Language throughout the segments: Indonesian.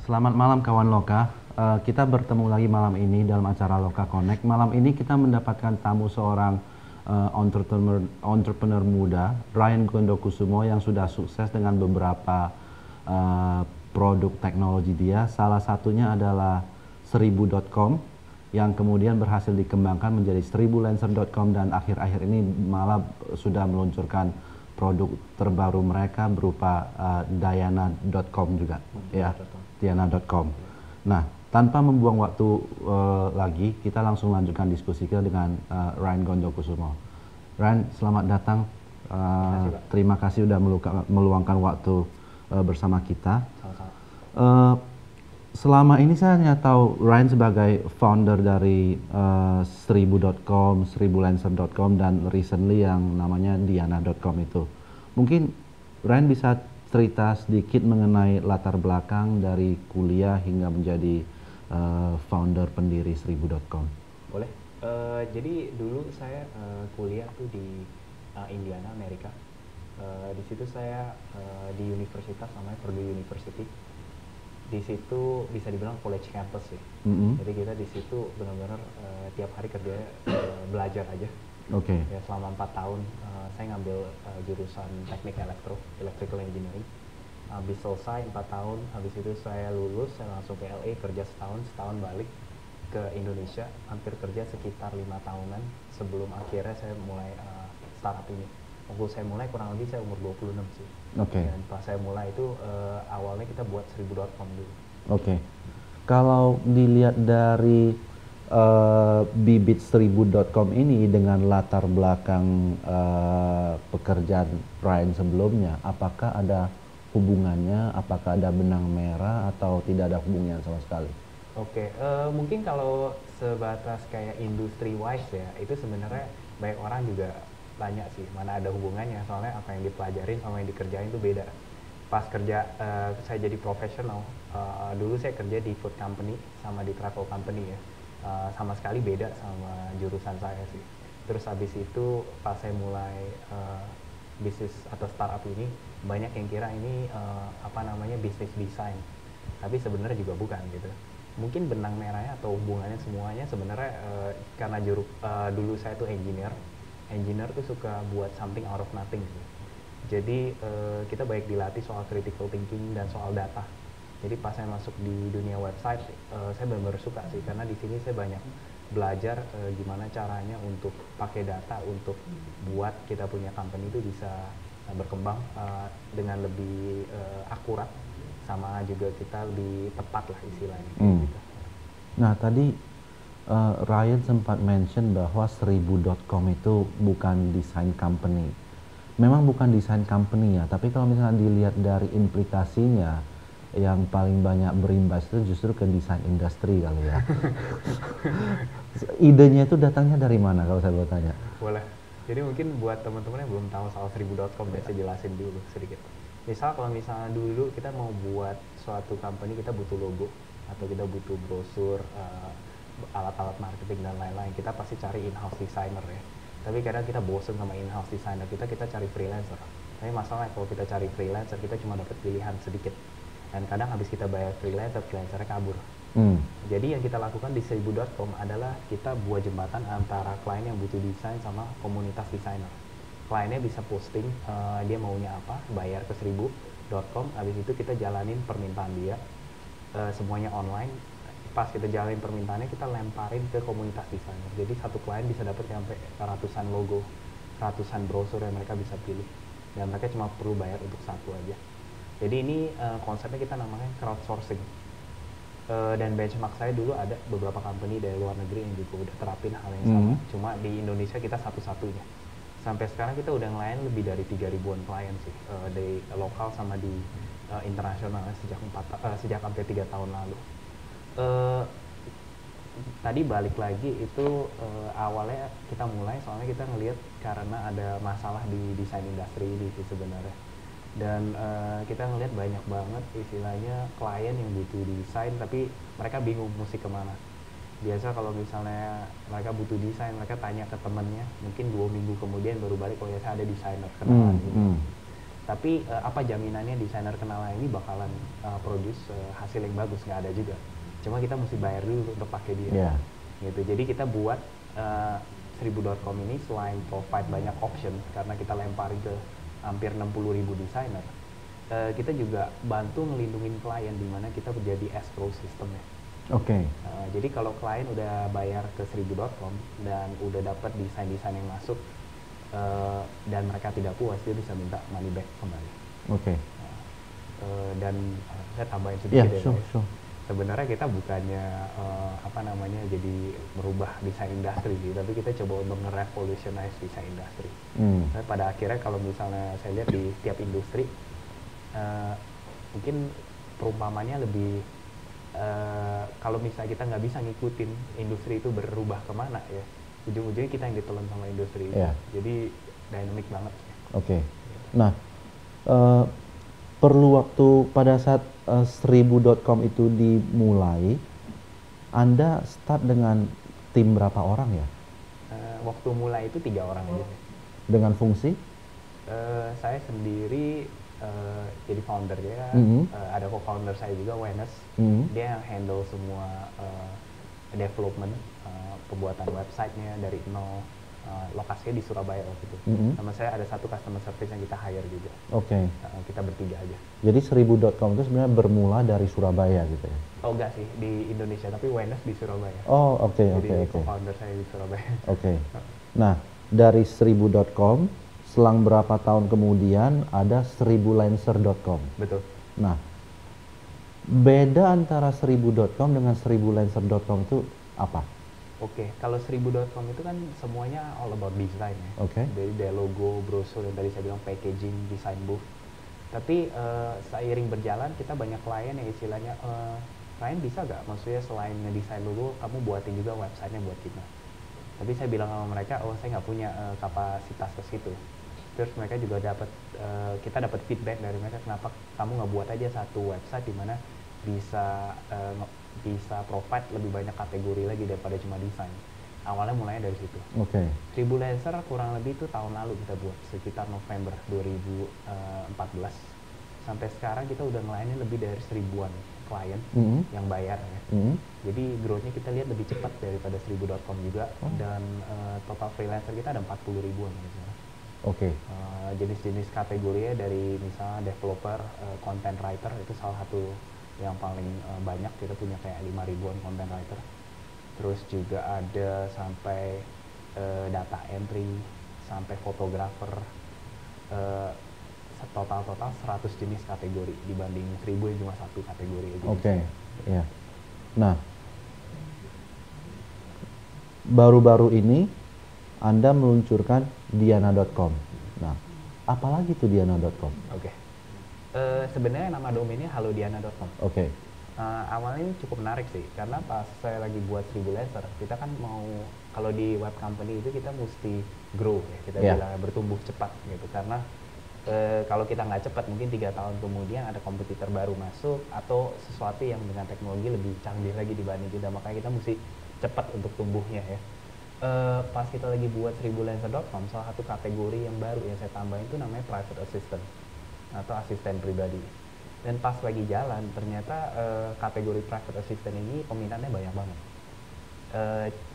Selamat malam kawan Loka. Kita bertemu lagi malam ini dalam acara Loka Connect. Malam ini kita mendapatkan tamu seorang entrepreneur muda, Ryan Gondokusumo, yang sudah sukses dengan beberapa produk teknologi dia. Salah satunya adalah 1000.com yang kemudian berhasil dikembangkan menjadi 1000lancer.com, dan akhir-akhir ini malah sudah meluncurkan produk terbaru mereka berupa Diana.com juga, ya, Diana.com. Nah, tanpa membuang waktu lagi, kita langsung lanjutkan diskusi kita dengan Ryan Gondokusumo. Ryan, selamat datang. Terima kasih sudah meluangkan waktu bersama kita. Selama ini saya hanya tahu Ryan sebagai founder dari 1000.com, 1000lancer.com, dan recently yang namanya Diana.com itu. Mungkin Ryan bisa cerita sedikit mengenai latar belakang dari kuliah hingga menjadi founder pendiri 1000.com. Boleh. Jadi dulu saya kuliah tuh di Indiana, Amerika. Di situ saya di universitas namanya Purdue University. Di situ bisa dibilang college campus ya. Jadi kita di situ benar-benar tiap hari kerja belajar aja. Oke. Ya, selama 4 tahun saya ngambil jurusan teknik electrical engineering. Habis selesai 4 tahun, habis itu saya lulus, saya langsung ke LA kerja setahun balik ke Indonesia, hampir kerja sekitar 5 tahunan sebelum akhirnya saya mulai startup ini. Waktu saya mulai kurang lebih saya umur 26 sih. Oke. Dan pas saya mulai itu awalnya kita buat 1000.com dulu. Oke. Kalau dilihat dari bibit 1000.com ini dengan latar belakang pekerjaan Ryan sebelumnya, apakah ada hubungannya? Apakah ada benang merah atau tidak ada hubungannya sama sekali? Oke, mungkin kalau sebatas kayak industri wise ya, itu sebenarnya banyak orang juga tanya sih mana ada hubungannya, soalnya apa yang dipelajarin sama yang dikerjain itu beda. Pas kerja saya jadi profesional, dulu saya kerja di food company sama di travel company ya, sama sekali beda sama jurusan saya sih. Terus habis itu pas saya mulai bisnis atau startup ini, banyak yang kira ini bisnis desain, tapi sebenarnya juga bukan gitu. Mungkin benang merahnya atau hubungannya semuanya sebenarnya karena dulu saya tuh engineer tuh suka buat something out of nothing gitu. Jadi kita baik dilatih soal critical thinking dan soal data. Jadi pas saya masuk di dunia website, saya benar-benar suka sih, karena di sini saya banyak belajar gimana caranya untuk pakai data untuk buat kita punya company itu bisa berkembang dengan lebih akurat, sama juga kita lebih tepat lah istilahnya. Gitu. Nah, tadi Ryan sempat mention bahwa 1000.com itu bukan desain company. Memang bukan desain company ya, tapi kalau misalnya dilihat dari implikasinya, yang paling banyak berimbas itu justru ke desain industri kali ya. Idenya itu datangnya dari mana kalau saya boleh tanya? Boleh. Jadi mungkin buat teman-teman yang belum tahu soal 1000.com, saya jelasin dulu sedikit. Kalau misalnya dulu kita mau buat suatu company, kita butuh logo atau kita butuh brosur, alat-alat marketing dan lain-lain, kita pasti cari in-house designer ya. Tapi kadang kita bosen sama in-house designer kita cari freelancer. Tapi masalahnya kalau kita cari freelancer, kita cuma dapat pilihan sedikit. Dan kadang habis kita bayar freelancernya kabur. Jadi yang kita lakukan di 1000.com adalah kita buat jembatan antara klien yang butuh desain sama komunitas desainer. Kliennya bisa posting dia maunya apa, bayar ke 1000.com, habis itu kita jalanin permintaan dia, semuanya online. Pas kita jalanin permintaannya, kita lemparin ke komunitas desainer. Jadi satu klien bisa dapat sampai ratusan logo, ratusan brosur yang mereka bisa pilih, dan mereka cuma perlu bayar untuk satu aja. Jadi ini konsepnya kita namanya crowdsourcing. Dan benchmark saya dulu ada beberapa company dari luar negeri yang juga udah terapin hal yang sama. Cuma di Indonesia kita satu-satunya. Sampai sekarang kita udah ngelayan lebih dari 3.000-an klien sih, dari lokal sama di internasional sejak hampir 3 tahun lalu. Tadi balik lagi itu awalnya kita mulai soalnya kita ngelihat karena ada masalah di desain industri ini sih sebenarnya. Dan kita ngelihat banyak banget istilahnya klien yang butuh desain tapi mereka bingung mesti kemana. Biasa kalau misalnya mereka butuh desain, mereka tanya ke temennya, mungkin 2 minggu kemudian baru balik, oh ya saya ada desainer kenalan gitu. Tapi apa jaminannya desainer kenalan ini bakalan produce hasil yang bagus? Nggak ada juga. Cuma kita mesti bayar dulu untuk pakai dia. Gitu. Jadi kita buat 1000.com ini selain provide banyak option karena kita lempar ke hampir 60.000 desainer, kita juga bantu ngelindungin klien di mana kita menjadi escrow systemnya. Jadi kalau klien udah bayar ke 1000.com dan udah dapat desain-desain yang masuk dan mereka tidak puas, dia bisa minta money back kembali. Dan saya tambahin sedikit sebenarnya kita bukannya jadi merubah desain industri, tapi kita coba untuk nge-revolutionize desain industri. Tapi pada akhirnya kalau misalnya saya lihat di tiap industri, mungkin perumpamannya lebih kalau misalnya kita nggak bisa ngikutin industri itu berubah kemana ya, ujung-ujungnya kita yang ditelan sama industri itu. Jadi dynamic banget. Nah, perlu waktu pada saat 1000.com itu dimulai, Anda start dengan tim berapa orang ya? Waktu mulai itu 3 orang aja. Dengan fungsi? Saya sendiri jadi founder ya. Ada co-founder saya juga, Wenes. Dia yang handle semua development, pembuatan websitenya dari nol. Lokasinya di Surabaya waktu itu. Sama saya ada satu customer service yang kita hire juga. Kita bertiga aja. Jadi 1000.com itu sebenarnya bermula dari Surabaya gitu ya? Oh enggak sih, di Indonesia, tapi Wenes di Surabaya. Jadi co-founder saya di Surabaya. Nah, dari 1000.com selang berapa tahun kemudian ada 1000lancer.com. Betul. Nah, beda antara 1000.com dengan 1000lancer.com itu apa? Kalau 1000.com itu kan semuanya all about design ya. Jadi dari logo, brosur, yang tadi saya bilang packaging, design booth. Tapi seiring berjalan kita banyak klien yang istilahnya, klien bisa nggak? Maksudnya selain ngedesain logo, kamu buatin juga websitenya buat kita. Tapi saya bilang sama mereka, saya nggak punya kapasitas ke situ. Terus mereka juga kita dapat feedback dari mereka, kenapa kamu nggak buat aja satu website di mana bisa provide lebih banyak kategori lagi daripada cuma desain. Awalnya mulainya dari situ. 1000lancer kurang lebih itu tahun lalu kita buat, sekitar November 2014. Sampai sekarang kita udah ngelayanin lebih dari 1000-an klien yang bayar ya. Jadi growth-nya kita lihat lebih cepat daripada 1000.com juga. Dan total freelancer kita ada 40.000-an misalnya. Jenis-jenis kategorinya dari misalnya developer, content writer itu salah satu yang paling banyak, kita punya kayak 5.000-an content writer. Terus juga ada sampai data entry, sampai fotografer, total 100 jenis kategori dibanding 1000 yang cuma satu kategori aja. Nah, baru-baru ini Anda meluncurkan diana.com. Nah, apalagi tuh diana.com? Sebenarnya nama domainnya hallodiana.com. Awalnya ini cukup menarik sih, karena pas saya lagi buat 1000lancer, kita kan mau, kalau di web company itu kita mesti grow ya, kita bilang bertumbuh cepat gitu, karena kalau kita nggak cepat mungkin 3 tahun kemudian ada kompetitor baru masuk atau sesuatu yang dengan teknologi lebih canggih lagi dibanding kita, makanya kita mesti cepat untuk tumbuhnya ya. Pas kita lagi buat 1000lancer.com, salah satu kategori yang baru yang saya tambahin itu namanya private assistant atau asisten pribadi. Dan pas lagi jalan ternyata kategori private assistant ini peminatnya banyak banget.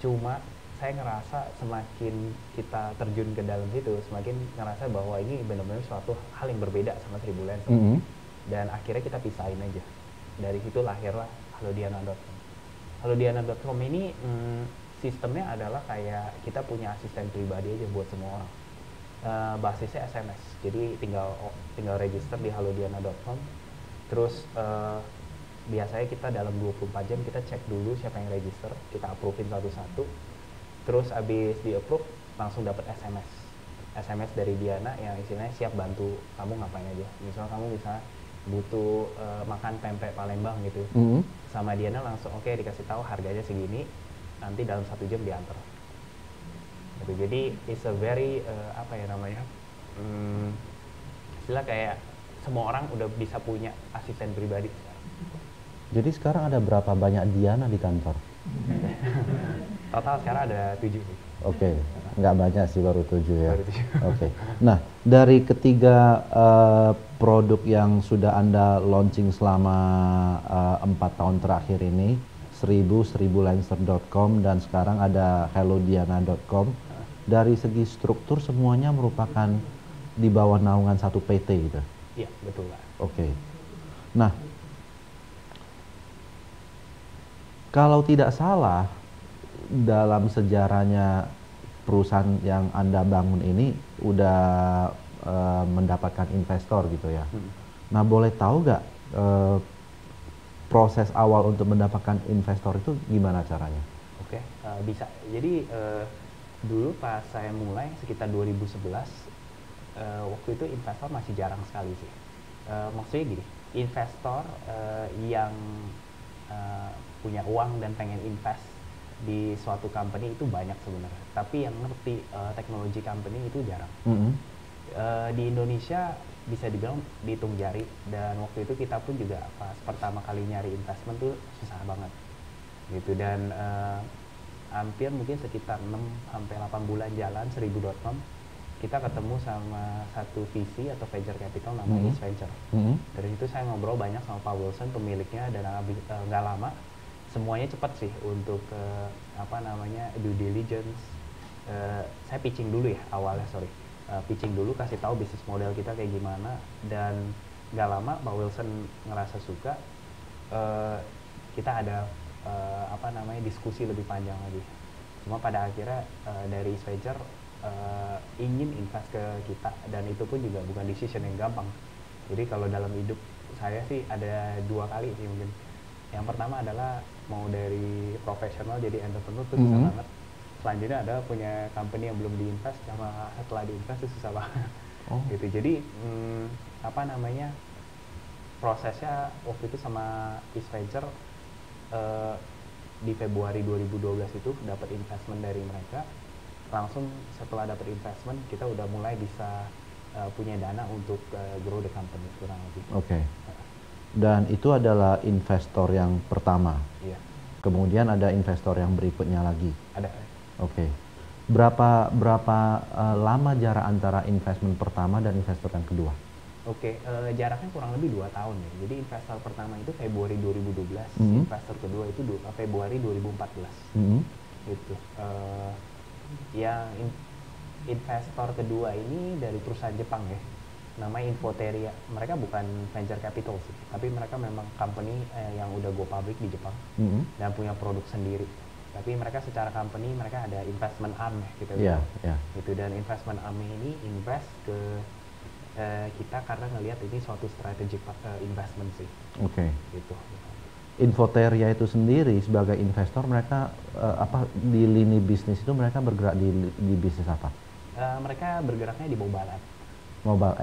Cuma saya ngerasa semakin kita terjun ke dalam situ, semakin ngerasa bahwa ini benar-benar suatu hal yang berbeda sama 1000lancer. Dan akhirnya kita pisahin aja. Dari situ lahirlah hallodiana.com. Hallodiana.com ini sistemnya adalah kayak kita punya asisten pribadi aja buat semua orang. Basisnya SMS, jadi tinggal register di hallodiana.com. Terus biasanya kita dalam 24 jam kita cek dulu siapa yang register, kita approvein satu-satu. Terus abis di approve langsung dapat SMS dari Diana yang istilahnya siap bantu kamu ngapain aja. Misalnya kamu butuh makan pempek Palembang gitu, sama Diana langsung dikasih tahu harganya segini, nanti dalam 1 jam diantar. Jadi it's a very istilah kayak semua orang udah bisa punya asisten pribadi. Jadi sekarang ada berapa banyak Diana di kantor? Total sekarang ada 7. Oke, nggak banyak sih, baru 7 ya. Baru 7. Oke. Nah, dari ketiga produk yang sudah Anda launching selama 4 tahun terakhir ini, 1000, 1000lancer.com, dan sekarang ada hellodiana.com. Dari segi struktur semuanya merupakan di bawah naungan satu PT gitu. Iya, betul Pak. Oke. Nah, kalau tidak salah, dalam sejarahnya perusahaan yang Anda bangun ini udah mendapatkan investor gitu ya. Nah, boleh tahu nggak proses awal untuk mendapatkan investor itu gimana caranya? Oke, bisa. Jadi dulu pas saya mulai sekitar 2011, waktu itu investor masih jarang sekali sih. Maksudnya gini, investor yang punya uang dan pengen invest di suatu company itu banyak sebenarnya, tapi yang ngerti teknologi company itu jarang. Di Indonesia bisa dibilang dihitung jari, dan waktu itu kita pun juga pas pertama kali nyari investment tuh susah banget gitu, dan hampir mungkin sekitar 6-8 bulan jalan 1000.com, kita ketemu sama satu VC atau venture capital namanya East Venture. Dari situ saya ngobrol banyak sama Pak Wilson, pemiliknya, dan nggak lama semuanya cepat sih untuk due diligence. Saya pitching dulu ya awalnya, pitching dulu, kasih tahu bisnis model kita kayak gimana, dan nggak lama Pak Wilson ngerasa suka. Kita ada diskusi lebih panjang lagi. Cuma pada akhirnya dari East Venture ingin invest ke kita, dan itu pun juga bukan decision yang gampang. Jadi kalau dalam hidup saya sih ada 2 kali sih mungkin. Yang pertama adalah mau dari profesional jadi entrepreneur itu susah banget. Selanjutnya ada punya company yang belum diinvest, sama setelah diinvest itu susah banget. Gitu. Jadi prosesnya waktu itu sama East Venture, di Februari 2012 itu dapat investment dari mereka. Langsung setelah dapat investment, kita udah mulai bisa punya dana untuk grow the company kurang lebih. Oke. Dan itu adalah investor yang pertama. Iya. Kemudian ada investor yang berikutnya lagi. Ada. Oke. Berapa lama jarak antara investment pertama dan investor yang kedua? Oke, jaraknya kurang lebih 2 tahun ya. Jadi investor pertama itu Februari 2012, investor kedua itu Februari 2014. Gitu. Yang investor kedua ini dari perusahaan Jepang ya, namanya Infoteria. Mereka bukan venture capital sih, tapi mereka memang company yang udah go public di Jepang dan punya produk sendiri. Tapi mereka secara company mereka ada investment arm gitu. Gitu, dan investment arm ini invest ke kita karena ngelihat ini suatu strategic investment sih. Oke. Gitu. Infoteria itu sendiri sebagai investor, mereka di lini bisnis itu mereka bergerak di bisnis apa? Mereka bergeraknya di mobile app. Mobile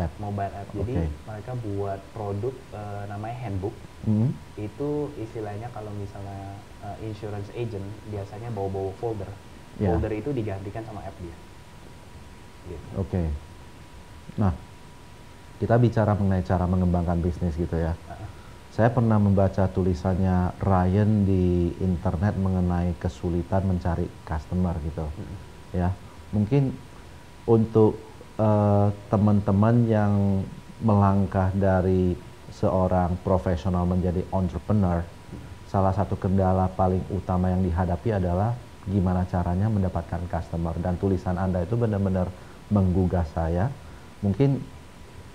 app. Jadi mereka buat produk namanya handbook. Itu istilahnya kalau misalnya insurance agent biasanya bawa folder. Folder itu digantikan sama app dia. Gitu. Oke. Nah, kita bicara mengenai cara mengembangkan bisnis gitu ya. Saya pernah membaca tulisannya Ryan di internet mengenai kesulitan mencari customer gitu. Ya, mungkin untuk teman-teman yang melangkah dari seorang profesional menjadi entrepreneur, salah satu kendala paling utama yang dihadapi adalah gimana caranya mendapatkan customer. Dan tulisan Anda itu benar-benar menggugah saya. Mungkin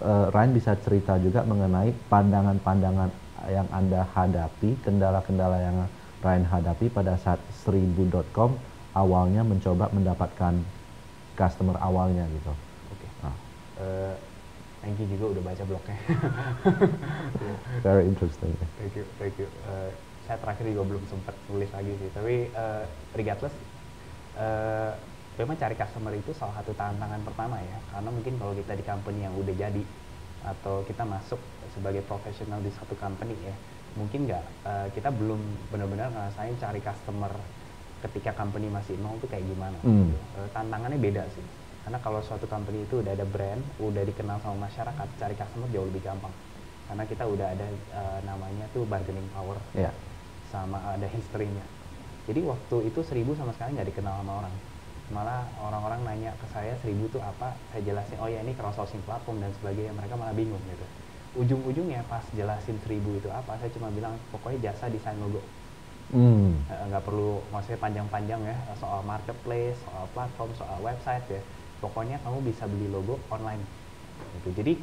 Ryan bisa cerita juga mengenai pandangan-pandangan yang Anda hadapi, kendala-kendala yang Ryan hadapi pada saat 1000.com awalnya mencoba mendapatkan customer awalnya gitu. Oke. Thank you juga udah baca blognya. Very interesting. Thank you. Saya terakhir juga belum sempat nulis lagi sih, tapi regardless, memang cari customer itu salah satu tantangan pertama ya, karena mungkin kalau kita di company yang udah jadi atau kita masuk sebagai profesional di satu company ya, mungkin kita belum benar-benar ngerasain cari customer ketika company masih nol tuh kayak gimana. Tantangannya beda sih, karena kalau suatu company itu udah ada brand, udah dikenal sama masyarakat, cari customer jauh lebih gampang karena kita udah ada namanya tuh bargaining power, sama ada history-nya. Jadi waktu itu 1000 sama sekali nggak dikenal sama orang. Malah orang-orang nanya ke saya 1000 tuh apa, saya jelasin oh ya ini crowdsourcing platform dan sebagainya, mereka malah bingung gitu. Ujung-ujungnya pas jelasin 1000 itu apa, saya cuma bilang pokoknya jasa desain logo. Nggak perlu maksudnya panjang-panjang ya soal marketplace, soal platform, soal website ya, pokoknya kamu bisa beli logo online gitu. Jadi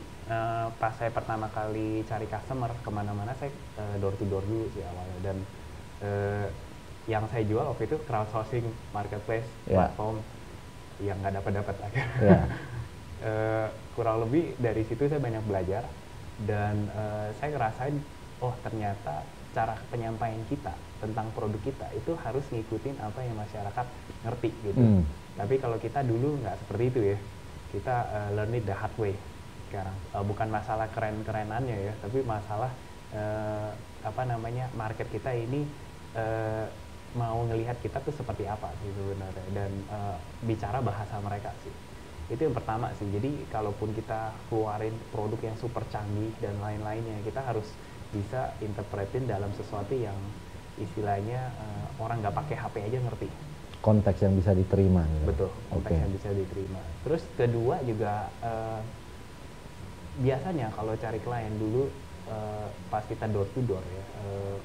pas saya pertama kali cari customer kemana-mana, saya door to door dulu sih awalnya, dan yang saya jual waktu itu crowdsourcing marketplace platform yang nggak dapat akhirnya. Kurang lebih dari situ saya banyak belajar, dan saya ngerasain oh ternyata cara penyampaian kita tentang produk kita itu harus ngikutin apa yang masyarakat ngerti gitu. Tapi kalau kita dulu nggak seperti itu ya, kita learn it the hard way sekarang. Bukan masalah keren-kerenannya ya, tapi masalah market kita ini mau ngelihat kita tuh seperti apa sih sebenarnya, dan bicara bahasa mereka sih. Itu yang pertama sih. Jadi kalaupun kita keluarin produk yang super canggih dan lain-lainnya, kita harus bisa interpretin dalam sesuatu yang istilahnya orang nggak pakai HP aja ngerti. Konteks yang bisa diterima gitu. Betul, konteks yang bisa diterima. Terus kedua juga biasanya kalau cari klien dulu pas kita door to door ya,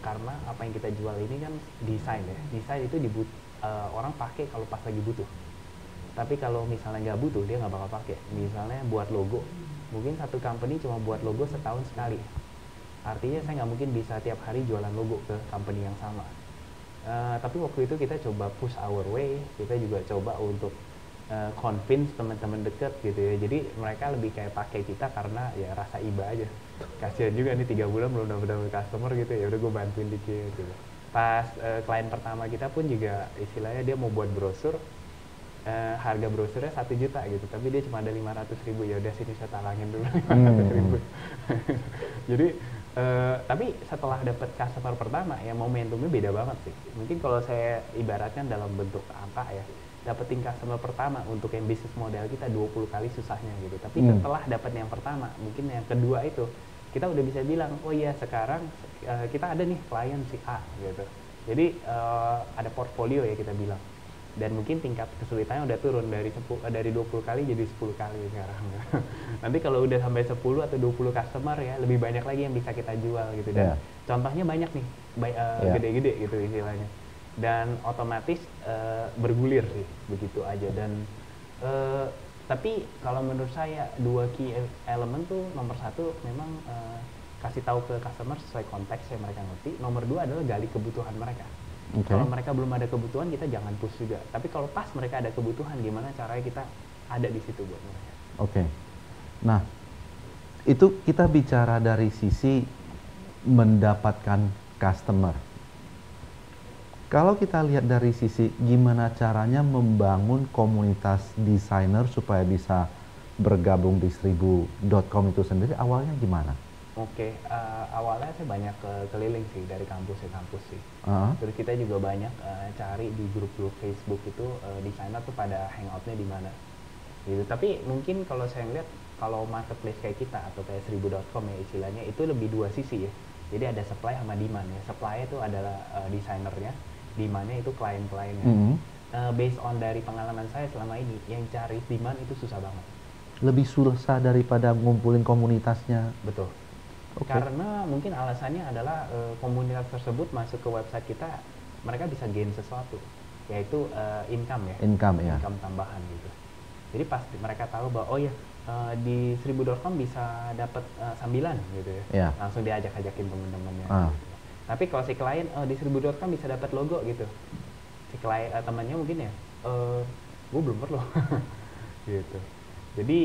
karena apa yang kita jual ini kan desain ya. Desain itu orang pakai kalau pas lagi butuh. Tapi kalau misalnya nggak butuh, dia nggak bakal pakai. Misalnya buat logo, mungkin satu company cuma buat logo setahun sekali. Artinya saya nggak mungkin bisa tiap hari jualan logo ke company yang sama. Tapi waktu itu kita coba push our way, kita juga coba untuk convince teman-teman deket gitu ya. Jadi mereka lebih kayak pakai kita karena ya rasa iba aja. Kasian juga nih 3 bulan belum dapet customer gitu ya. Udah gue bantuin dikit gitu. Pas klien pertama kita pun juga istilahnya dia mau buat brosur, harga brosurnya 1 juta gitu, tapi dia cuma ada 500.000. Ya udah sini saya talangin dulu 500.000. Jadi tapi setelah dapat customer pertama ya momentumnya beda banget sih. Mungkin kalau saya ibaratkan dalam bentuk angka ya, dapetin customer pertama untuk yang bisnis model kita 20 kali susahnya gitu. Tapi setelah dapat yang pertama, mungkin yang kedua itu kita udah bisa bilang, oh iya sekarang kita ada nih klien si A gitu. Jadi ada portfolio ya kita bilang. Dan mungkin tingkat kesulitannya udah turun dari 20 kali jadi 10 kali sekarang. Nanti kalau udah sampai 10 atau 20 customer ya, lebih banyak lagi yang bisa kita jual gitu. Dan contohnya banyak nih, gede-gede gitu istilahnya. Dan otomatis bergulir sih begitu aja. Dan tapi kalau menurut saya 2 key element tuh, nomor 1 memang kasih tahu ke customer sesuai konteks yang mereka ngerti. Nomor 2 adalah gali kebutuhan mereka. Kalau mereka belum ada kebutuhan, kita jangan push juga. Tapi kalau pas mereka ada kebutuhan, gimana caranya kita ada di situ buat mereka. Nah, itu kita bicara dari sisi mendapatkan customer. Kalau kita lihat dari sisi gimana caranya membangun komunitas desainer supaya bisa bergabung di 1000.com itu sendiri, awalnya gimana? Awalnya saya banyak keliling sih dari kampus ke kampus sih. Terus kita juga banyak cari di grup-grup Facebook itu desainer tuh pada hangoutnya di mana. Gitu. Tapi mungkin kalau saya ngeliat kalau marketplace kayak kita atau kayak 1000.com ya istilahnya, itu lebih 2 sisi ya. Jadi ada supply sama demand ya. Supply itu adalah desainernya, demandnya itu klien-kliennya. Based on dari pengalaman saya selama ini, yang cari demand itu susah banget. Lebih susah daripada ngumpulin komunitasnya. Betul. Karena mungkin alasannya adalah komunitas tersebut masuk ke website kita, mereka bisa gain sesuatu, yaitu income ya. Income tambahan gitu. Jadi pas mereka tahu bahwa oh ya di 1000.com bisa dapat sambilan gitu ya, langsung diajak-ajakin temen-temennya. Gitu. Tapi kalau si klien di 1000.com bisa dapat logo gitu, si klien temannya mungkin ya, gue belum perlu gitu. Jadi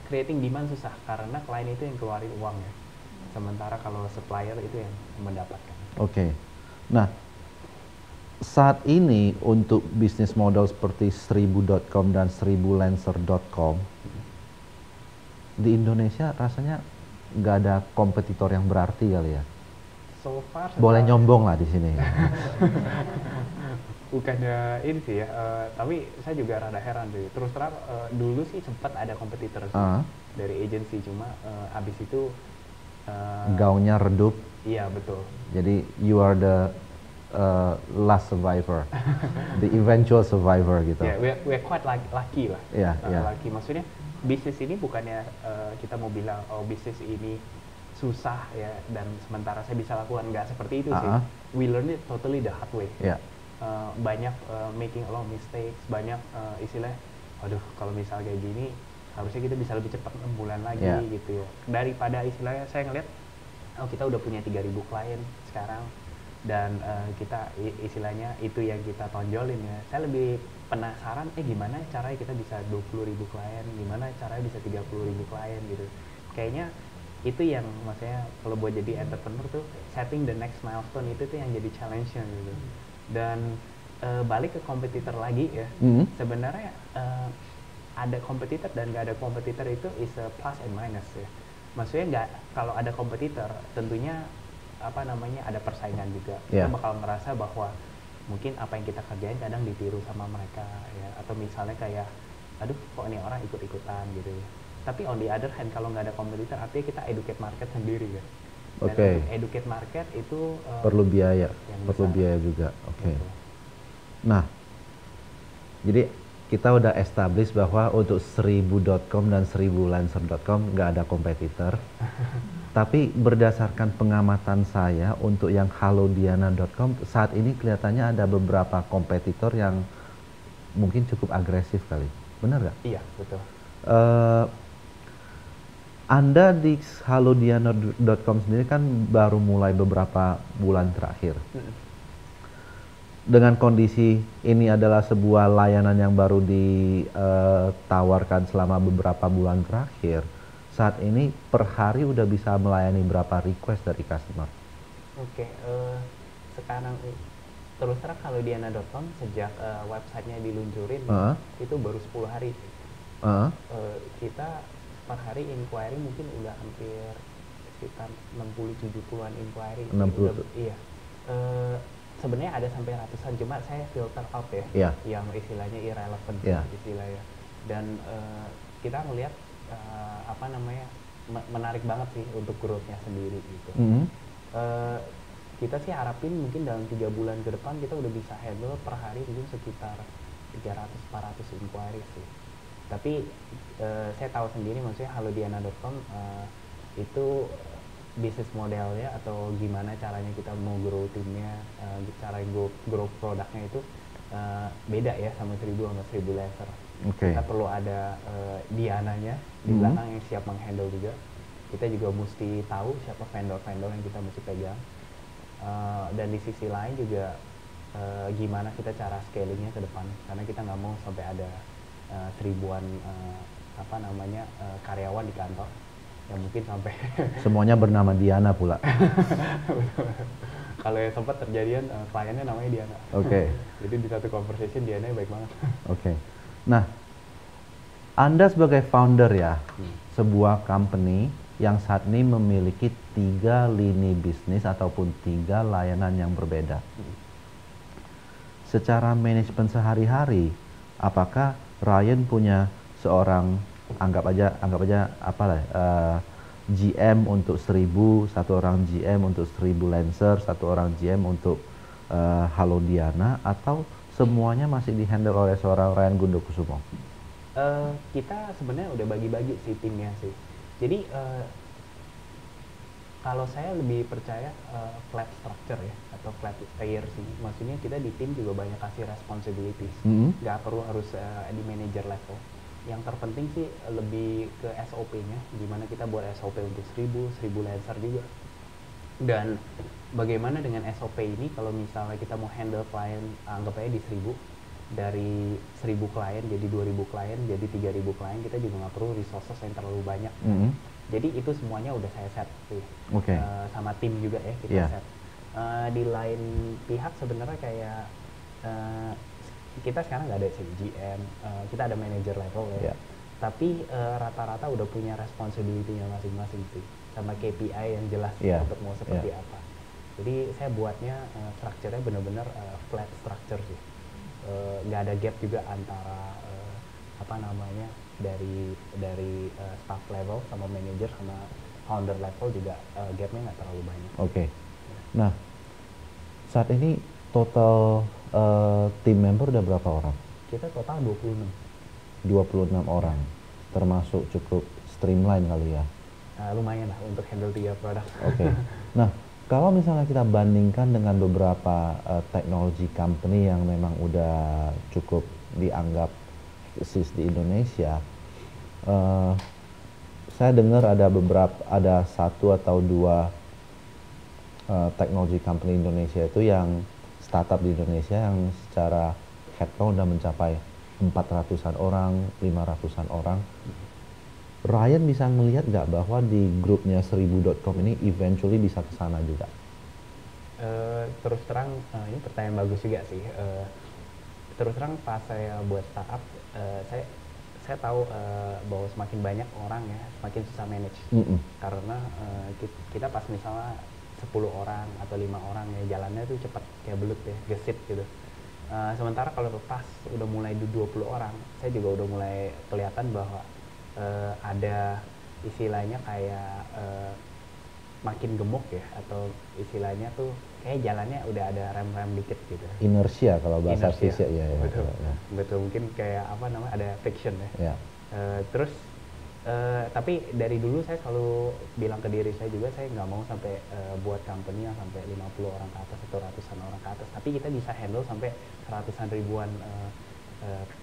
creating demand susah karena klien itu yang keluarin uang ya, sementara kalau supplier itu yang mendapatkan. Nah, saat ini untuk bisnis model seperti 1000.com dan 1000lancer.com di Indonesia rasanya nggak ada kompetitor yang berarti kali ya. So far boleh nyombong lah di sini. Bukannya ini sih ya, tapi saya juga rada heran sih. Terus terang dulu sih sempat ada kompetitor sih dari agensi, cuma abis itu gaunnya redup. Iya betul. Jadi you are the last survivor, the eventual survivor gitu. We're quite lucky lah. Lucky. Maksudnya bisnis ini bukannya kita mau bilang oh bisnis ini susah ya dan sementara saya bisa lakukan, nggak seperti itu sih. We learn it totally the hard way. Banyak making a lot of mistakes, banyak istilahnya aduh kalau misal kayak gini harusnya kita bisa lebih cepat 6 bulan lagi gitu ya, daripada istilahnya saya ngeliat oh kita udah punya 3.000 klien sekarang dan kita istilahnya itu yang kita tonjolin ya, saya lebih penasaran gimana caranya kita bisa 20.000 klien, gimana caranya bisa 30.000 klien gitu. Kayaknya itu yang maksudnya kalau buat jadi entrepreneur tuh setting the next milestone itu tuh yang jadi challenge-nya gitu. Dan balik ke kompetitor lagi ya, sebenarnya ada kompetitor dan nggak ada kompetitor itu is a plus and minus ya. Maksudnya nggak, kalau ada kompetitor tentunya apa namanya ada persaingan juga. Kita bakal merasa bahwa mungkin apa yang kita kerjain kadang ditiru sama mereka ya, atau misalnya kayak aduh kok ini orang ikut-ikutan gitu ya. Tapi on the other hand kalau nggak ada kompetitor artinya kita educate market sendiri ya. Dan educate market itu perlu biaya, juga. Gitu. Nah, jadi kita udah establish bahwa untuk 1000.com dan 1000lancer.com nggak ada kompetitor. Tapi berdasarkan pengamatan saya untuk yang hallodiana.com saat ini kelihatannya ada beberapa kompetitor yang mungkin cukup agresif kali. Benar nggak? Iya, betul. Anda di hallodiana.com sendiri kan baru mulai beberapa bulan terakhir. Dengan kondisi ini adalah sebuah layanan yang baru ditawarkan selama beberapa bulan terakhir. Saat ini per hari udah bisa melayani berapa request dari customer? Sekarang terus terang hallodiana.com sejak websitenya diluncurin itu baru 10 hari. Kita per hari inquiry mungkin udah hampir sekitar 60-70an inquiry. 60. Iya. Sebenarnya ada sampai ratusan, cuma saya filter out ya, yang istilahnya irrelevant istilahnya. Dan kita ngelihat apa namanya menarik banget sih untuk growth-nya sendiri gitu. Kita sih harapin mungkin dalam 3 bulan ke depan kita udah bisa handle per hari mungkin sekitar 300-400 inquiry sih. Tapi saya tahu sendiri maksudnya hallodiana.com itu bisnis modelnya atau gimana caranya kita mau grow timnya, cara grow produknya itu beda ya sama 1000 sama 1000 lancer. Kita perlu ada Diananya di belakang yang siap menghandle juga. Kita juga mesti tahu siapa vendor-vendor yang kita mesti pegang. Dan di sisi lain juga gimana kita cara scalingnya ke depan, karena kita nggak mau sampai ada seribuan karyawan di kantor yang mungkin sampai semuanya bernama Diana pula. Kalau yang sempat terjadian kliennya namanya Diana. Jadi di satu conversation Diana baik banget. Nah, Anda sebagai founder ya sebuah company yang saat ini memiliki 3 lini bisnis ataupun 3 layanan yang berbeda. Secara manajemen sehari-hari, apakah Ryan punya seorang anggap aja GM untuk 1000, satu orang GM untuk 1000 Lancer, satu orang GM untuk Hallodiana, atau semuanya masih dihandle oleh seorang Ryan Gundokusumo? Kita sebenarnya udah bagi-bagi sih timnya sih. Jadi kalau saya lebih percaya flat structure ya, atau flat layer sih. Maksudnya kita di tim juga banyak kasih responsibilities. Nggak perlu harus di manager level. Yang terpenting sih lebih ke SOP-nya, gimana kita buat SOP untuk 1000 Lancer juga. Dan bagaimana dengan SOP ini kalau misalnya kita mau handle klien, anggap aja di 1000, dari 1000 klien jadi 2000 klien, jadi 3000 klien, kita juga nggak perlu resources yang terlalu banyak. Jadi itu semuanya udah saya set sih, sama tim juga ya kita set. Di lain pihak sebenarnya kayak kita sekarang nggak ada GM, kita ada manager level ya. Tapi rata-rata udah punya responsibility-nya masing-masing sih, sama KPI yang jelas untuk mau seperti apa. Jadi saya buatnya structure-nya benar-benar flat structure sih, nggak ada gap juga antara dari staff level sama manager sama founder level juga gapnya nggak terlalu banyak. Nah, saat ini Total tim member udah berapa orang? Kita total 26. 26 orang, termasuk cukup streamline kali ya. Lumayan lah untuk handle 3 produk. Oke. Nah, kalau misalnya kita bandingkan dengan beberapa teknologi company yang memang udah cukup dianggap eksis di Indonesia, saya dengar ada satu atau dua teknologi company Indonesia itu yang startup di Indonesia yang secara headcount udah mencapai 400-an orang, 500-an orang. Ryan bisa melihat nggak bahwa di grupnya 1000.com ini eventually bisa ke sana juga? Terus terang, ini pertanyaan bagus juga sih. Terus terang pas saya buat startup, saya tahu bahwa semakin banyak orang ya, semakin susah manage. Karena kita pas misalnya 10 orang atau 5 orang ya jalannya tuh cepat kayak belut ya, gesit gitu. Sementara kalau pas udah mulai 20 orang, saya juga udah mulai kelihatan bahwa ada istilahnya kayak makin gemuk ya, atau istilahnya tuh kayak jalannya udah ada rem-rem dikit gitu. Inersia kalau bahasa Inersia, fisik ya. betul. Ya. Betul, mungkin kayak apa namanya, ada friction ya. Ya. Terus tapi dari dulu saya selalu bilang ke diri saya juga, saya nggak mau sampai buat company yang sampai 50 orang ke atas atau ratusan orang ke atas, tapi kita bisa handle sampai ratusan ribuan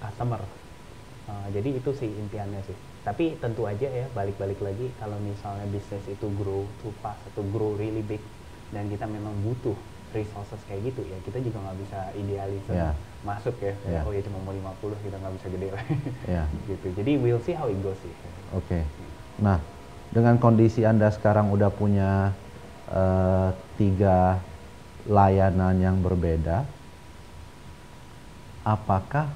customer. Jadi itu sih impiannya sih. Tapi tentu aja ya, balik-balik lagi, kalau misalnya bisnis itu grow too fast atau grow really big dan kita memang butuh resources kayak gitu ya, kita juga nggak bisa idealis masuk ya. Oh ya cuma mau 50, kita nggak bisa gede lah. Gitu. Jadi we'll see how it goes sih. Oke. Nah, dengan kondisi Anda sekarang udah punya 3 layanan yang berbeda, apakah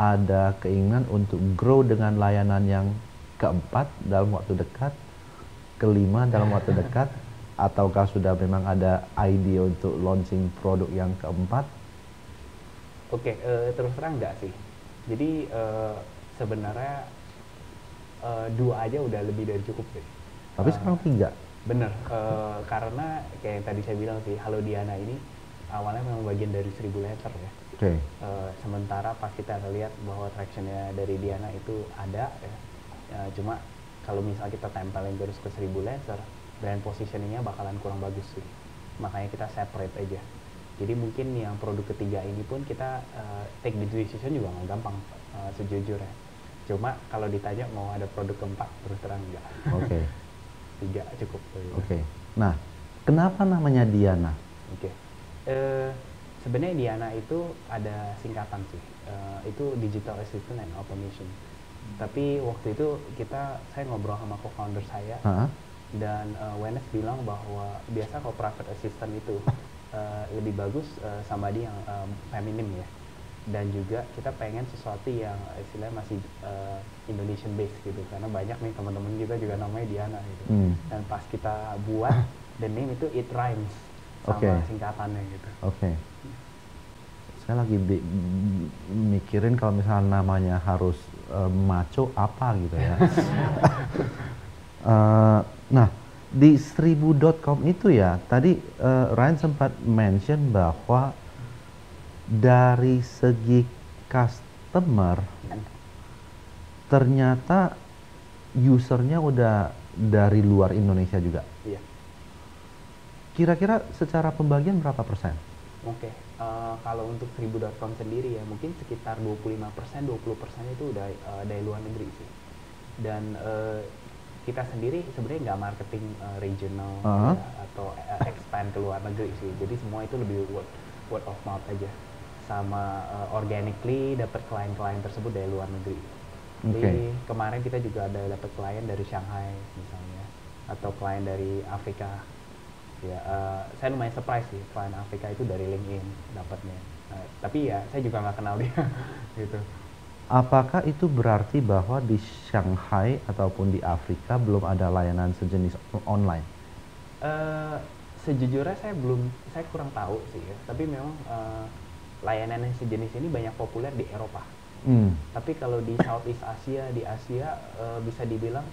ada keinginan untuk grow dengan layanan yang keempat dalam waktu dekat, kelima dalam waktu dekat, ataukah sudah memang ada ide untuk launching produk yang keempat? Oke, terus terang enggak sih. Jadi sebenarnya 2 aja udah lebih dari cukup sih. Tapi sekarang 3. Bener, karena kayak yang tadi saya bilang sih, Halo Diana ini awalnya memang bagian dari 1000 letter ya. Sementara pas kita lihat bahwa tractionnya dari Diana itu ada ya, cuma kalau misalnya kita tempelin terus ke 1000 letter, brand positioningnya bakalan kurang bagus sih. Makanya kita separate aja. Jadi mungkin yang produk ketiga ini pun kita take the decision juga nggak gampang, sejujurnya. Cuma kalau ditanya mau ada produk keempat, terus terang enggak. 3 cukup. Nah, kenapa namanya Diana? Sebenarnya Diana itu ada singkatan sih, itu Digital Assistant and Automation. Tapi waktu itu saya ngobrol sama co-founder saya, dan Wenes bilang bahwa biasa kalau private assistant itu lebih bagus somebody yang feminim ya. Dan juga kita pengen sesuatu yang istilahnya masih Indonesian based gitu, karena banyak nih teman-teman kita juga namanya Diana gitu. Dan pas kita buat the name itu it rhymes sama singkatannya gitu. Saya lagi mikirin kalau misalnya namanya harus maco apa gitu ya. Nah, di 1000.com itu ya, tadi Ryan sempat mention bahwa dari segi customer ternyata usernya udah dari luar Indonesia juga. Iya. Kira-kira secara pembagian berapa persen? Kalau untuk 1000.com sendiri ya mungkin sekitar 25%, 20% itu udah dari luar negeri sih. Dan kita sendiri sebenarnya nggak marketing regional ya, atau expand ke luar negeri sih. Jadi semua itu lebih word of mouth aja, sama organically dapat klien-klien tersebut dari luar negeri. Jadi kemarin kita juga ada dapat klien dari Shanghai misalnya, atau klien dari Afrika. Ya, saya lumayan surprise sih, klien Afrika itu dari LinkedIn dapatnya. Tapi ya saya juga nggak kenal dia gitu. Apakah itu berarti bahwa di Shanghai ataupun di Afrika belum ada layanan sejenis online? Sejujurnya saya kurang tahu sih ya. Tapi memang layanan yang sejenis ini banyak populer di Eropa. Tapi kalau di Southeast Asia, di Asia bisa dibilang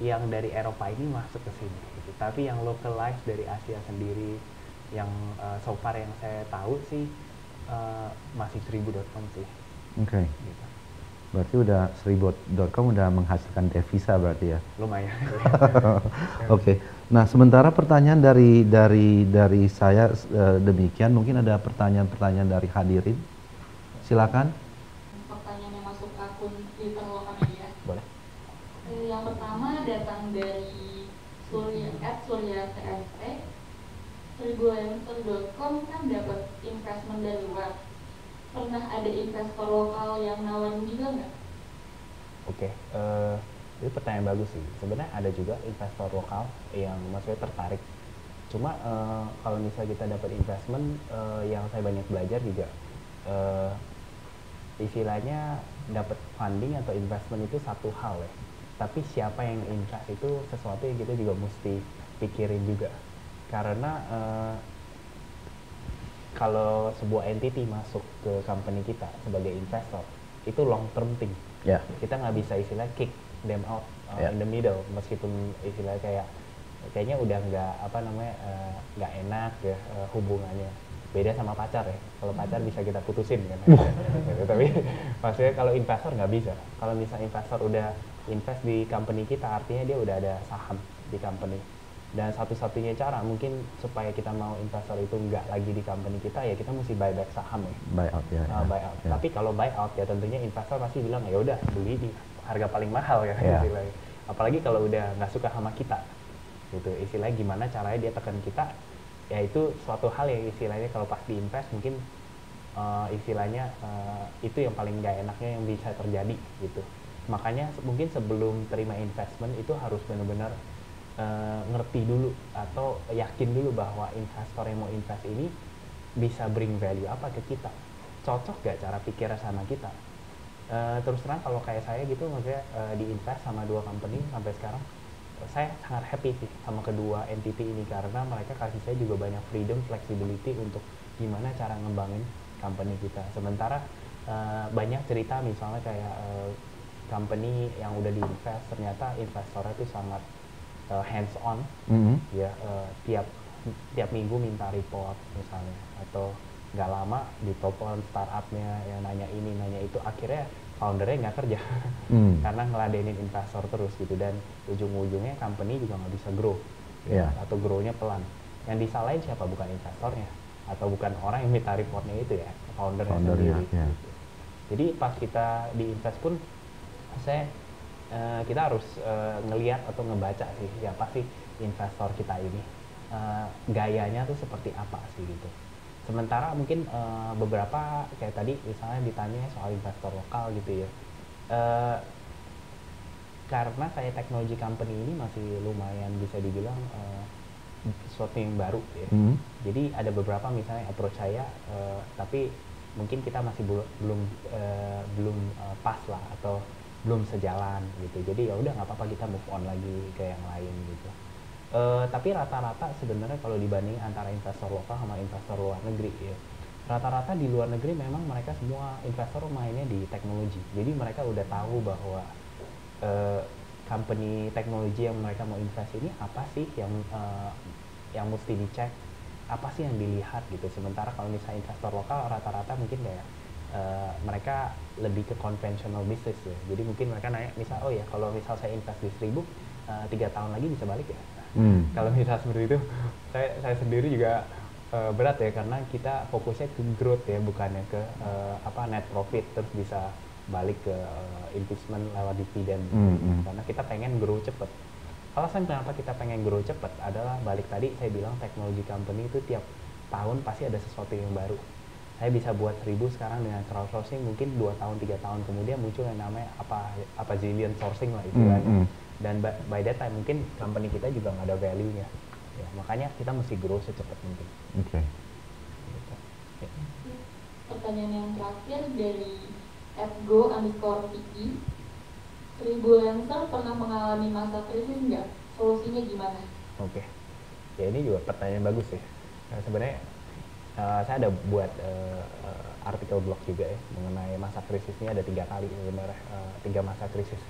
yang dari Eropa ini masuk ke sini gitu. Tapi yang localized dari Asia sendiri yang so far yang saya tahu sih masih 1000.com sih. Oke. Gitu. Berarti udah 1000.com udah menghasilkan devisa berarti ya. Lumayan. Oke. Nah, sementara pertanyaan dari saya demikian, mungkin ada pertanyaan-pertanyaan dari hadirin. Silakan. Pertanyaan yang masuk akun Twitter Lokal Media. Boleh. Yang pertama datang dari Surya TFE. Freelancer.com kan dapat investment dari luar. Pernah ada investor lokal yang nawarin juga nggak? Oke, itu pertanyaan bagus sih. Sebenarnya ada juga investor lokal yang maksudnya tertarik. Cuma kalau misalnya kita dapat investment, yang saya banyak belajar juga, istilahnya dapat funding atau investment itu satu hal ya. Tapi siapa yang invest itu sesuatu yang kita juga mesti pikirin juga. Karena kalau sebuah entity masuk ke company kita sebagai investor, itu long term thing. Ya. Kita nggak bisa istilah kick them out in the middle, meskipun istilah kayaknya udah nggak enak ya hubungannya. Beda sama pacar ya, kalau pacar bisa kita putusin kan. Gitu. Tapi maksudnya kalau investor nggak bisa. Kalau misalnya investor udah invest di company kita, artinya dia udah ada saham di company. Dan satu-satunya cara mungkin supaya kita mau investor itu nggak lagi di company kita, ya kita mesti buy back saham ya. Buyout ya. Buyout. Ya. Tapi kalau buyout ya tentunya investor pasti bilang ya udah beli di harga paling mahal ya. Istilahnya. Apalagi kalau udah nggak suka sama kita, gitu. Istilahnya gimana caranya dia tekan kita, ya itu suatu hal yang istilahnya kalau pas diinvest mungkin itu yang paling nggak enaknya yang bisa terjadi gitu. Makanya mungkin sebelum terima investment itu harus benar-benar ngerti dulu atau yakin dulu bahwa investor yang mau invest ini bisa bring value apa ke kita, cocok gak cara pikirnya sama kita. Terus terang kalau kayak saya gitu maksudnya diinvest sama 2 company sampai sekarang, saya sangat happy sih sama kedua entity ini karena mereka kasih saya juga banyak freedom, flexibility untuk gimana cara ngembangin company kita. Sementara banyak cerita misalnya kayak company yang udah diinvest ternyata investornya itu sangat hands on, ya tiap minggu minta report misalnya, atau nggak lama ditelepon startupnya yang nanya ini nanya itu, akhirnya foundernya nggak kerja karena ngeladenin investor terus gitu, dan ujung-ujungnya company juga nggak bisa grow ya, atau grownya pelan. Yang disalahin siapa? Bukan investornya atau bukan orang yang minta reportnya itu ya, foundernya sendiri. Ya. Gitu. Jadi pas kita diinvest pun kita harus ngelihat atau ngebaca sih siapa sih investor kita ini, gayanya tuh seperti apa sih gitu. Sementara mungkin beberapa kayak tadi misalnya ditanya soal investor lokal gitu ya, karena saya teknologi company ini masih lumayan bisa dibilang sesuatu yang baru ya. Jadi ada beberapa misalnya approach saya, tapi mungkin kita masih belum pas lah atau belum sejalan gitu. Jadi ya udah nggak apa-apa, kita move on lagi ke yang lain gitu. Tapi rata-rata sebenarnya kalau dibanding antara investor lokal sama investor luar negeri ya, rata-rata di luar negeri memang mereka semua investor mainnya di teknologi. Jadi mereka udah tahu bahwa company teknologi yang mereka mau invest ini apa sih yang mesti dicek, apa sih yang dilihat gitu. Sementara kalau misalnya investor lokal rata-rata mungkin kayak mereka lebih ke conventional business ya. Jadi mungkin mereka nanya misal, oh ya kalau misal saya invest di 1000, 3 tahun lagi bisa balik ya. Kalau misal seperti itu, saya sendiri juga berat ya, karena kita fokusnya ke growth ya, bukannya ke net profit terus bisa balik ke investment lewat dividen. Karena kita pengen grow cepet. Alasan kenapa kita pengen grow cepet adalah balik tadi saya bilang teknologi company itu tiap tahun pasti ada sesuatu yang baru. Saya bisa buat 1000 sekarang dengan crowdsourcing, mungkin 2 tahun 3 tahun kemudian muncul yang namanya apa zillion sourcing lah istilahnya. Dan by that time mungkin company kita juga nggak ada value-nya ya, makanya kita mesti grow secepat mungkin. Oke. Gitu. Ya. Pertanyaan yang terakhir dari @go_pi, Freelancer pernah mengalami masa krisis nggak? Solusinya gimana? Oke. Ya ini juga pertanyaan bagus ya. Nah, sebenarnya saya ada buat artikel blog juga ya mengenai masa krisis ini. Ada 3 kali sebenarnya, 3 masa krisis.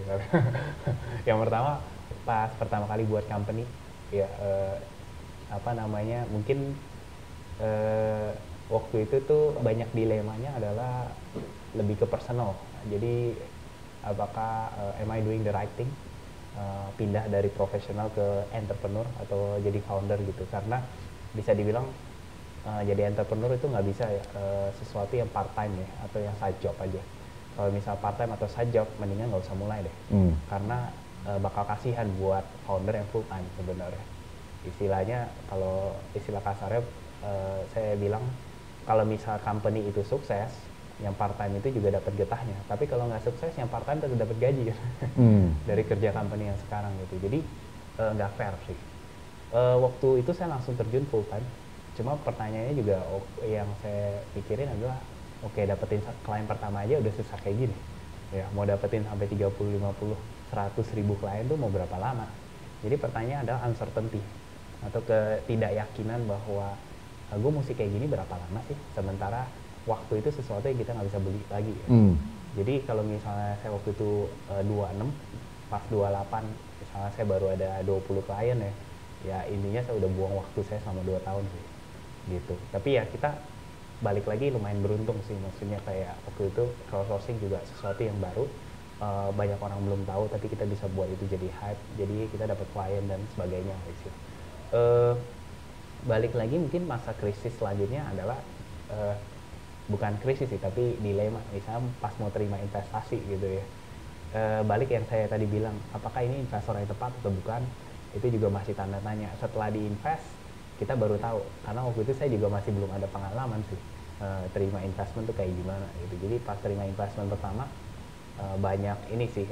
Yang pertama pas pertama kali buat company ya, mungkin waktu itu tuh banyak dilemanya adalah lebih ke personal. Jadi apakah am I doing the right thing? Pindah dari profesional ke entrepreneur atau jadi founder gitu, karena bisa dibilang jadi entrepreneur itu nggak bisa ya sesuatu yang part time ya atau yang side job aja. Kalau misal part time atau side job mendingan nggak usah mulai deh, karena bakal kasihan buat founder yang full time sebenarnya. Istilahnya kalau istilah kasarnya saya bilang kalau misal company itu sukses, yang part time itu juga dapat getahnya. Tapi kalau nggak sukses, yang part time tetap dapat gaji kan dari kerja company yang sekarang gitu. Jadi nggak fair sih. Waktu itu saya langsung terjun full time. Cuma pertanyaannya juga yang saya pikirin adalah, oke, dapetin klien pertama aja udah susah kayak gini. Ya, mau dapetin sampai 30, 50, 100 ribu klien tuh mau berapa lama? Jadi pertanyaan adalah uncertainty atau ketidakyakinan bahwa gue mesti kayak gini berapa lama sih? Sementara waktu itu sesuatu yang kita nggak bisa beli lagi ya. Jadi kalau misalnya saya waktu itu 26, pas 28 misalnya saya baru ada 20 klien ya intinya saya udah buang waktu saya selama 2 tahun sih gitu. Tapi ya kita balik lagi lumayan beruntung sih, maksudnya kayak waktu itu crowdsourcing juga sesuatu yang baru, banyak orang belum tahu tapi kita bisa buat itu jadi hype, jadi kita dapat klien dan sebagainya gitu. Balik lagi mungkin masa krisis selanjutnya adalah bukan krisis sih tapi dilema, misalnya pas mau terima investasi gitu ya. Balik yang saya tadi bilang, apakah ini investor yang tepat atau bukan, itu juga masih tanda tanya. Setelah diinvest kita baru tahu, karena waktu itu saya juga masih belum ada pengalaman sih terima investment tuh kayak gimana gitu. Jadi pas terima investment pertama banyak ini sih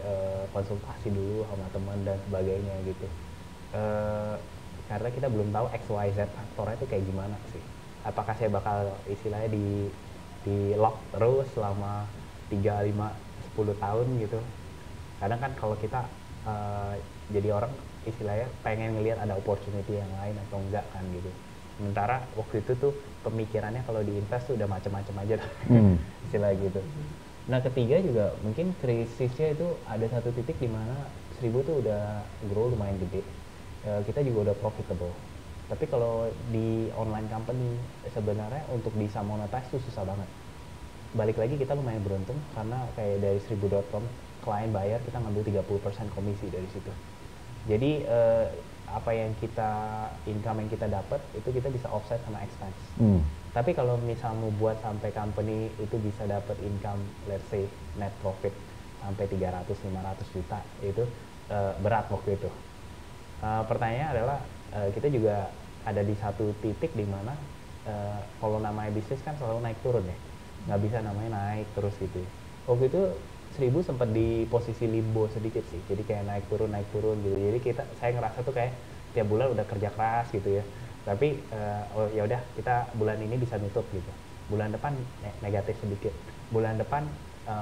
konsultasi dulu sama teman dan sebagainya gitu, karena kita belum tahu XYZ faktornya itu kayak gimana sih. Apakah saya bakal istilahnya di lock terus selama 3, 5, 10 tahun gitu. Kadang kan kalau kita jadi orang istilahnya pengen ngelihat ada opportunity yang lain atau enggak kan gitu. Sementara waktu itu tuh pemikirannya kalau diinvest tuh udah macam-macam aja istilah gitu. Nah ketiga juga mungkin krisisnya itu ada satu titik di mana 1000 tuh udah grow lumayan gede, kita juga udah profitable. Tapi kalau di online company sebenarnya untuk bisa monetize tuh susah banget. Balik lagi kita lumayan beruntung karena kayak dari 1000.com klien bayar kita ngambil 30% komisi dari situ. Jadi apa yang income yang kita dapat itu kita bisa offset sama expense. Tapi kalau misal mau buat sampai company itu bisa dapat income, let's say net profit sampai 300-500 juta, itu berat waktu itu. Pertanyaannya adalah kita juga ada di satu titik di mana kalau namanya bisnis kan selalu naik turun ya, nggak bisa namanya naik terus gitu. Waktu itu 1000 sempat di posisi limbo sedikit sih, jadi kayak naik turun gitu. Jadi saya ngerasa tuh kayak tiap bulan udah kerja keras gitu ya, tapi oh ya udah kita bulan ini bisa nutup gitu, bulan depan negatif sedikit, bulan depan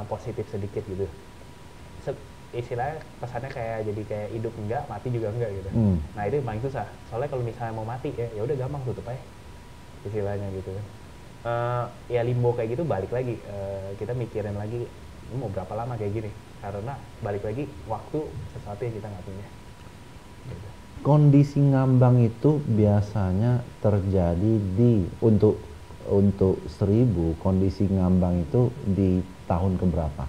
positif sedikit gitu. Istilahnya pesannya jadi kayak hidup enggak, mati juga enggak gitu. Nah itu yang paling susah, soalnya kalau misalnya mau mati ya udah gampang tutup aja istilahnya gitu. Ya limbo kayak gitu, balik lagi kita mikirin lagi ini mau berapa lama kayak gini, karena balik lagi waktu sesuatu yang kita nggak punya gitu. Kondisi ngambang itu biasanya terjadi untuk 1000, kondisi ngambang itu di tahun keberapa?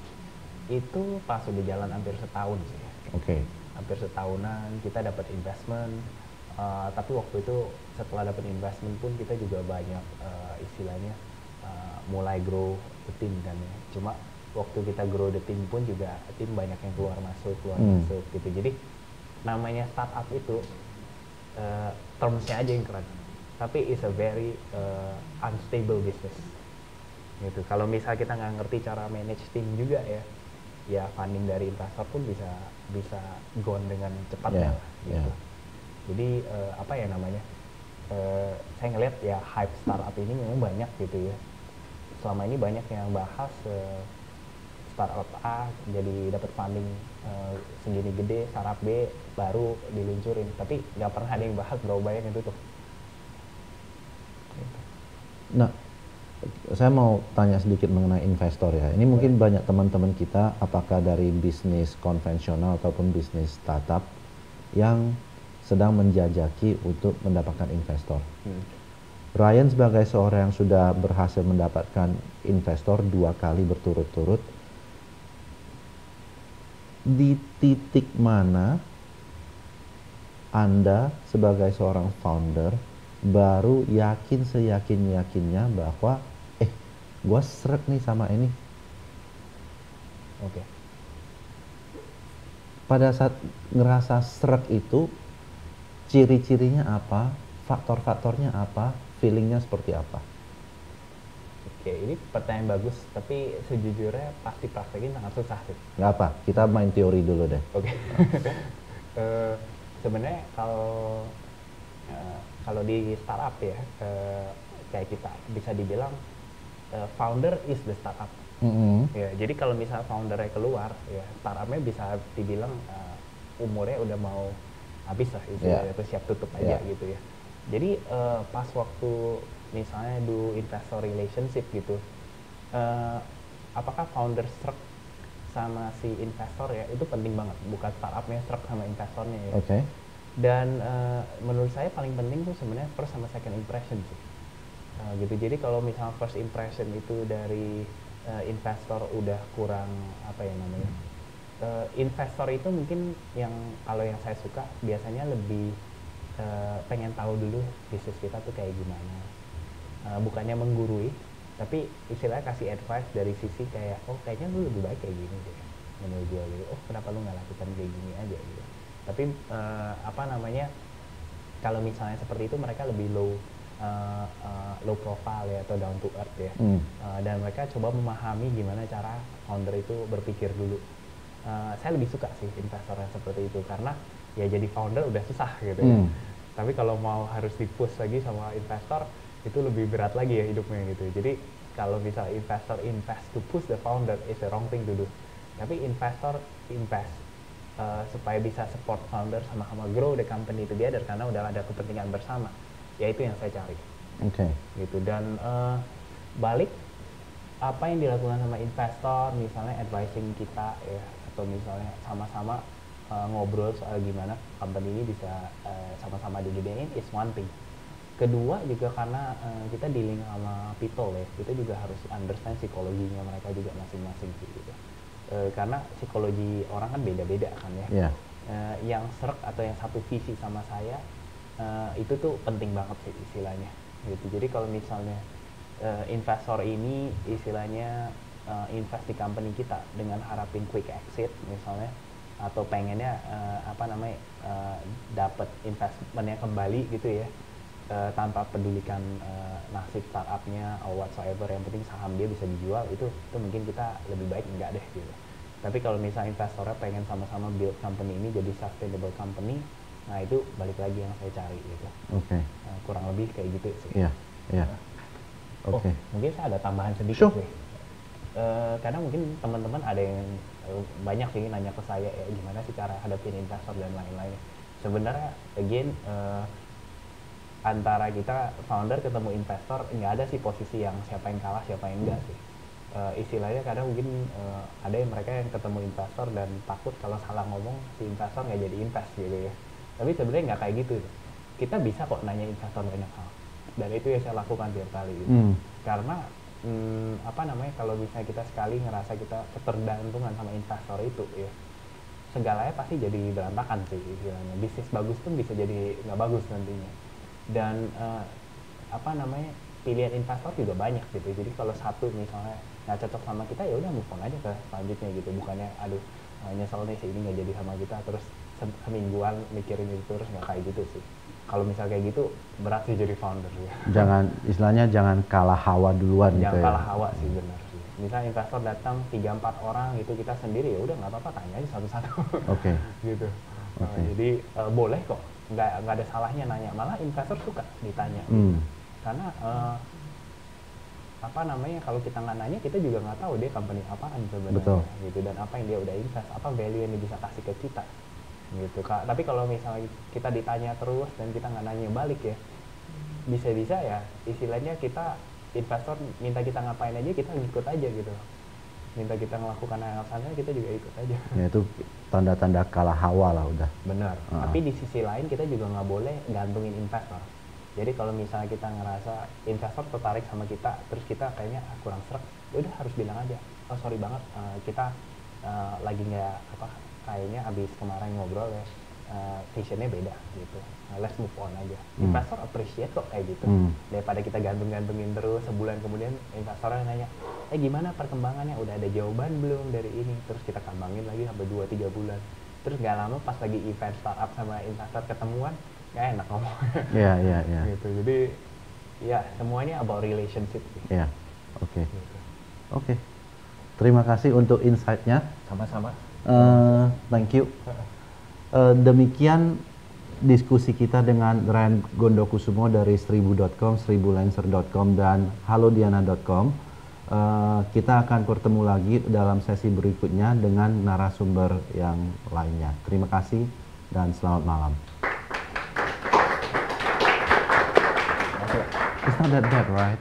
Itu pas udah jalan hampir setahun sih. Oke. Hampir setahunan kita dapat investment, tapi waktu itu setelah dapat investment pun kita juga banyak istilahnya mulai grow the team kan ya. Cuma waktu kita grow the team pun juga tim banyak yang keluar masuk gitu. Jadi namanya startup itu termsnya aja yang keren, tapi it's a very unstable business gitu. Kalau misal kita nggak ngerti cara manage tim juga ya funding dari investor pun bisa gone dengan cepatnya gitu. Jadi apa ya namanya, saya ngelihat ya hype startup ini memang banyak gitu ya. Selama ini banyak yang bahas startup A jadi dapat funding segini gede, startup B baru diluncurin, tapi nggak pernah ada yang bahas berapa banyak yang tutup. Nah, saya mau tanya sedikit mengenai investor ya. Ini mungkin banyak teman-teman kita, apakah dari bisnis konvensional ataupun bisnis startup yang sedang menjajaki untuk mendapatkan investor. Ryan sebagai seorang yang sudah berhasil mendapatkan investor 2 kali berturut-turut, di titik mana Anda sebagai seorang founder baru yakin seyakin-yakinnya bahwa gue srek nih sama ini? Oke. Pada saat ngerasa srek itu, ciri-cirinya apa, faktor-faktornya apa, feelingnya seperti apa? Oke, ini pertanyaan bagus, tapi sejujurnya pasti praktekin sangat susah sih. Nggak apa, kita main teori dulu deh. Oke. Sebenarnya kalau di startup ya, kayak kita bisa dibilang founder is the startup. Ya, jadi kalau misalnya foundernya keluar, ya startupnya bisa dibilang umurnya udah mau habis lah, istilahnya, atau siap tutup aja gitu ya. Jadi pas waktu misalnya do investor relationship gitu, apakah founder struck sama si investor ya, itu penting banget, bukan startupnya struck sama investornya ya. Oke. Dan menurut saya paling penting tuh sebenarnya first sama second impression sih. Gitu. Jadi kalau misalnya first impression itu dari investor udah kurang apa ya namanya, investor itu mungkin yang kalau yang saya suka biasanya lebih pengen tahu dulu bisnis kita tuh kayak gimana, bukannya menggurui, tapi istilahnya kasih advice dari sisi kayak, oh kayaknya lu lebih baik kayak gini deh menurut gue gitu. Oh kenapa lu nggak lakukan kayak gini aja gitu. Tapi apa namanya, kalau misalnya seperti itu mereka lebih low profile ya, atau down to earth ya. Dan mereka coba memahami gimana cara founder itu berpikir dulu. Saya lebih suka sih investor yang seperti itu, karena ya jadi founder udah susah gitu ya. Tapi kalau mau harus di-push lagi sama investor, itu lebih berat lagi ya hidupnya gitu. Jadi kalau misalnya investor invest to push the founder is the wrong thing to do. Tapi investor invest supaya bisa support founder sama-sama grow the company together, karena udah ada kepentingan bersama. Ya itu yang saya cari. Oke. Gitu. Dan balik apa yang dilakukan sama investor, misalnya advising kita ya, atau misalnya sama-sama ngobrol soal gimana company ini bisa sama-sama digedein is one thing. Kedua juga karena kita dealing sama people ya, kita juga harus understand psikologinya mereka juga masing-masing gitu. Karena psikologi orang kan beda-beda kan ya. Yang serek atau yang satu visi sama saya, itu tuh penting banget sih istilahnya gitu. Jadi kalau misalnya investor ini istilahnya invest di company kita dengan harapin quick exit misalnya, atau pengennya apa namanya dapat investmentnya kembali gitu ya, tanpa pedulikan nasib startupnya or whatsoever, yang penting saham dia bisa dijual, itu mungkin kita lebih baik enggak deh gitu. Tapi kalau misalnya investornya pengen sama-sama build company ini jadi sustainable company, nah itu balik lagi yang saya cari gitu. Oke. Kurang lebih kayak gitu sih. Iya, iya. Oke. Mungkin saya ada tambahan sedikit sih. Karena mungkin teman-teman ada yang banyak sih nanya ke saya ya, gimana sih cara hadapin investor dan lain-lain. Sebenarnya again antara kita founder ketemu investor nggak ada sih posisi yang siapa yang kalah siapa yang enggak sih. Istilahnya kadang mungkin ada yang mereka yang ketemu investor dan takut kalau salah ngomong si investor nggak jadi invest gitu ya. Tapi sebenarnya nggak kayak gitu. Kita bisa kok nanya investor banyak hal, dan itu yang saya lakukan tiap kali gitu. Karena apa namanya, kalau misalnya kita sekali ngerasa kita ketergantungan sama investor itu ya, segalanya pasti jadi berantakan sih istilahnya. Bisnis bagus pun bisa jadi nggak bagus nantinya. Dan apa namanya, pilihan investor juga banyak gitu. Jadi kalau satu misalnya nggak cocok sama kita, ya udah move on aja ke selanjutnya gitu. Bukannya aduh nyesel nih si ini nggak jadi sama kita, terus semingguan mikirin itu terus, nggak kayak gitu sih. Kalau misal kayak gitu berat sih jadi founder ya. Jangan, istilahnya jangan kalah hawa duluan gitu ya. Jangan kalah hawa sih, benar sih. Misal investor datang 3-4 orang gitu, kita sendiri ya udah nggak apa-apa, tanya aja satu-satu. Oke. Gitu. Jadi boleh kok, nggak ada salahnya nanya. Malah investor suka ditanya. Karena apa namanya, kalau kita nggak nanya, kita juga nggak tahu dia company apaan sebenarnya. Gitu. Dan apa yang dia udah invest, apa value yang dia bisa kasih ke kita. Gitu. Tapi kalau misalnya kita ditanya terus dan kita nggak nanya balik ya, bisa-bisa ya istilahnya kita investor minta kita ngapain aja kita ikut aja gitu, minta kita melakukan hal sana kita juga ikut aja. Ya itu tanda-tanda kalah hawa lah udah. Benar. Tapi di sisi lain kita juga nggak boleh gantungin investor. Jadi kalau misalnya kita ngerasa investor tertarik sama kita, terus kita kayaknya kurang srek, ya udah harus bilang aja, oh sorry banget, kita lagi nggak kayaknya abis kemarin ngobrol ya, visionnya beda gitu. Let's move on aja. Investor appreciate kok kayak gitu. Daripada kita gantung-gantungin terus, sebulan kemudian investornya nanya, gimana perkembangannya? Udah ada jawaban belum dari ini? Terus kita kembangin lagi sampai 2-3 bulan. Terus nggak lama pas lagi event startup sama investor ketemuan, nggak enak ngomong. Iya. Gitu. Jadi ya semuanya about relationship. Iya. Oke. Terima kasih untuk insight-nya. Sama-sama. Thank you. Demikian diskusi kita dengan Ryan Gondokusumo dari 1000.com, 1000lancer.com dan halodiana.com. Kita akan bertemu lagi dalam sesi berikutnya dengan narasumber yang lainnya. Terima kasih dan selamat malam. It's not that bad, right?